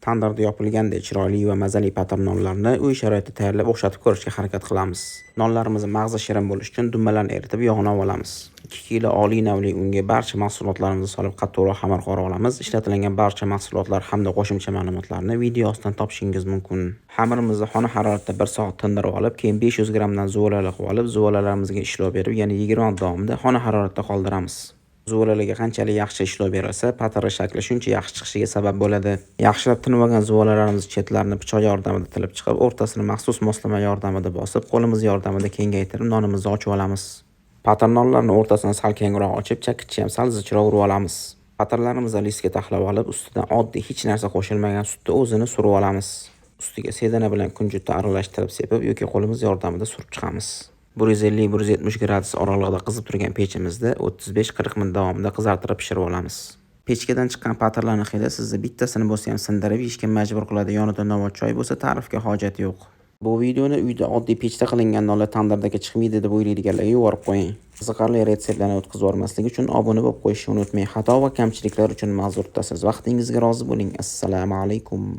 Tandirda yopilgandek chiroyli va mazali pattern nonlarni uy sharoitida tayyorlab o'xshatib ko'rishga harakat qilamiz. Nonlarimizni mag'zi shirin bo'lishi uchun dummalarni eritib yog'ini olamiz. 2 kg oliy navli unga barcha mahsulotlarimizni solib qattiqroq xamir qora olamiz. Ishlatilgan barcha mahsulotlar hamda qo'shimcha ma'lumotlarni video ostidan topishingiz mumkin. Xamirimizni xona haroratida 1 soat tindirib olib, keyin 500 grammdan zuvolalar qilib olib, zuvolalarimizga ishlov berib, yana 20 minut davomida xona haroratida qoldiramiz. Zuvolalarga qanchalik yaxshi ishlov berilsa, pattern shakli shuncha yaxshi chiqishiga sabab bo'ladi. Yaxshilab tinib olgan zuvolalarimiz chetlarini pichoq yordamida tilib chiqib, o'rtasini maxsus moslama yordamida bosib, qo'limiz yordamida kengaytirib, nonimizni ochib olamiz. Pattern nonlarni o'rtasini sal kengroq ochib, chakkichi ham sal zichroq urib olamiz. Patternlarimizni listga taxlab olib, ustidan oddiy hech narsa qo'shilmagan sutni o'zini surib olamiz. Ustiga sedana bilan kunjutni aralashtirib sepib yoki qo'limiz yordamida surib chiqamiz. 150-170 gradus oralig'ida qizib turgan pechimizda 35-40 minut davomida qizartirib pishirib olamiz. Pechkadan chiqqan patternlarning hidi sizni bittasini bo'lsa ham sindirib yeyishga majbur qiladi. Yonida novvoy choy bo'lsa ta'rifga hojat yo'q. Bu videoni uyda oddiy pechda qilingan nonlar tandirdagi chiqmaydi deb o'ylaydiganlarga yuborib qo'ying. Qiziqarli retseptlarni o'tkazib yubormaslik uchun obuna bo'lib qo'yishni unutmang. Xato va kamchiliklar uchun ma'zur tutasiz. Vaqtingizga rozi bo'ling. Assalomu alaykum.